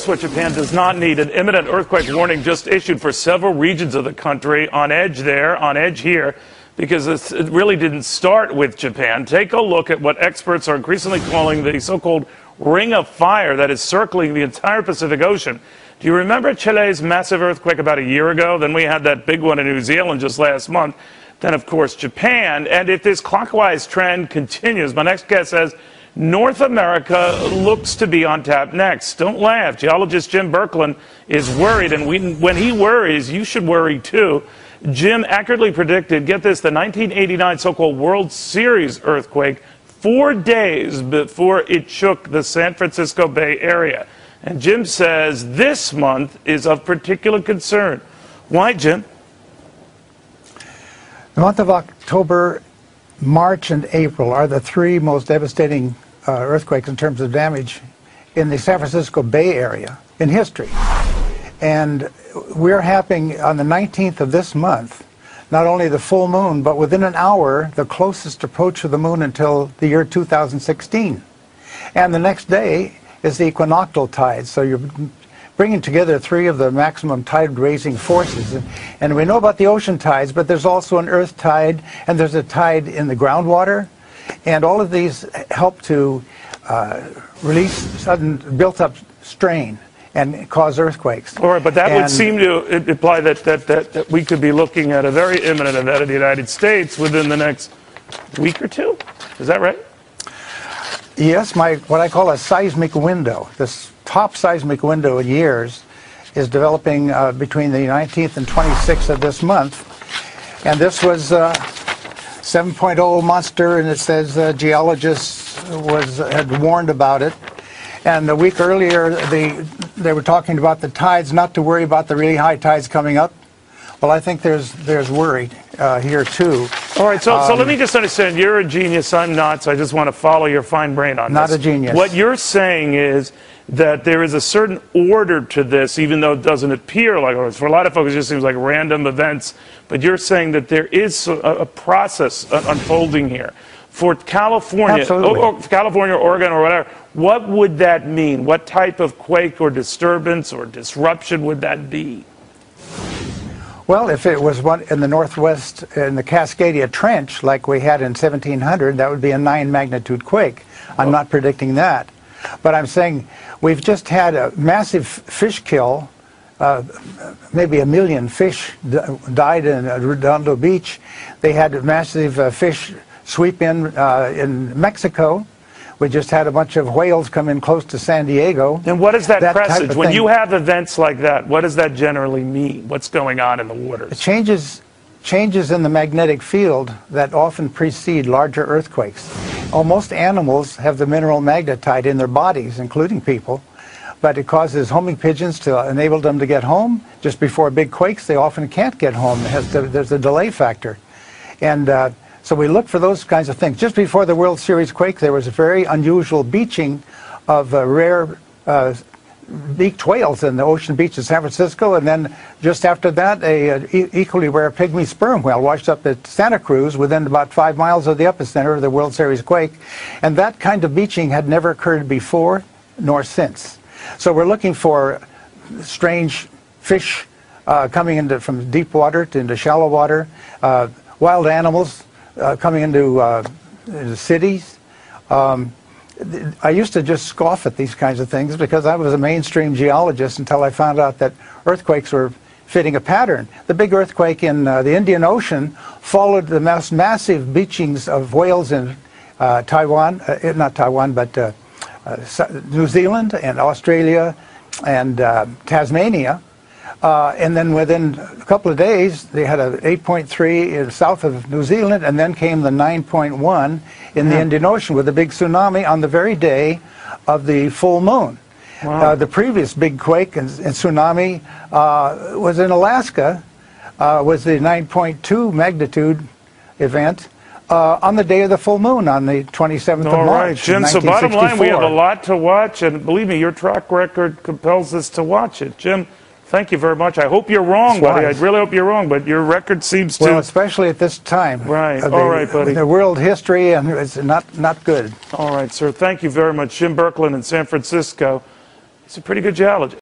What Japan does not need. An imminent earthquake warning just issued for several regions of the country. On edge there, on edge here, because it really didn't start with Japan. Take a look at what experts are increasingly calling the so-called ring of fire that is circling the entire Pacific Ocean. Do you remember Chile's massive earthquake about a year ago? Then we had that big one in New Zealand just last month. Then, of course, Japan. And if this clockwise trend continues, my next guest says North America looks to be on tap next. Don't laugh. Geologist Jim Birkeland is worried, and when he worries, you should worry too. Jim accurately predicted, get this, the 1989 so-called World Series earthquake 4 days before it shook the San Francisco Bay Area. And Jim says this month is of particular concern. Why, Jim? The month of October, March, and April are the three most devastating earthquakes in terms of damage in the San Francisco Bay Area in history. And we're happening on the 19th of this month, not only the full moon, but within an hour, the closest approach of the moon until the year 2016. And the next day is the equinoctial tide. So you're bringing together three of the maximum tide-raising forces. And we know about the ocean tides, but there's also an earth tide, and there's a tide in the groundwater. And all of these help to release sudden built-up strain and cause earthquakes. All right, but that would seem to imply that we could be looking at a very imminent event in the United States within the next week or two. Is that right? Yes, what I call a seismic window. This top seismic window in years is developing between the 19th and 26th of this month. And this was 7.0 monster, and it says geologists had warned about it. And a week earlier, they were talking about the tides, not to worry about the really high tides coming up. Well, I think there's worry here too. All right, so let me just understand. You're a genius. I'm not, so I just want to follow your fine brain on this. Not a genius. What you're saying is that there is a certain order to this, even though it doesn't appear like it. For a lot of folks, it just seems like random events. But you're saying that there is a process unfolding here. For California, or California, Oregon, or whatever, what would that mean? What type of quake or disturbance or disruption would that be? Well, if it was one in the Northwest, in the Cascadia Trench, like we had in 1700, that would be a 9-magnitude quake. I'm not predicting that. But I'm saying we've just had a massive fish kill. Maybe 1 million fish died in Redondo Beach. They had massive fish sweep in Mexico. We just had a bunch of whales come in close to San Diego. And what is that presage? When you have events like that, what does that generally mean? What's going on in the waters? Changes in the magnetic field that often precede larger earthquakes. Most animals have the mineral magnetite in their bodies, including people, but it causes homing pigeons to enable them to get home. Just before big quakes, they often can't get home. There's a delay factor. And so we look for those kinds of things. Just before the World Series quake, there was a very unusual beaching of rare beaked whales in the ocean beach of San Francisco, and then just after that, a equally rare pygmy sperm whale washed up at Santa Cruz within about 5 miles of the epicenter of the World Series quake. And that kind of beaching had never occurred before nor since. So we're looking for strange fish coming from deep water into shallow water, wild animals coming into cities. I used to just scoff at these kinds of things because I was a mainstream geologist until I found out that earthquakes were fitting a pattern. The big earthquake in the Indian Ocean followed the most massive beachings of whales in Taiwan, not Taiwan, but New Zealand and Australia and Tasmania. And then within a couple of days, they had a 8.3 south of New Zealand, and then came the 9.1 in the Indian Ocean with a big tsunami on the very day of the full moon. Wow. The previous big quake and tsunami was in Alaska, was the 9.2 magnitude event on the day of the full moon on the 27th of March. All right, Jim, so bottom line, we have a lot to watch, and believe me, your track record compels us to watch it. Jim, thank you very much. I hope you're wrong, buddy. I really hope you're wrong, but your record seems to... Well, especially at this time. Right. All right, buddy. The world history, and it's not good. All right, sir. Thank you very much. Jim Birkeland in San Francisco. He's a pretty good geologist.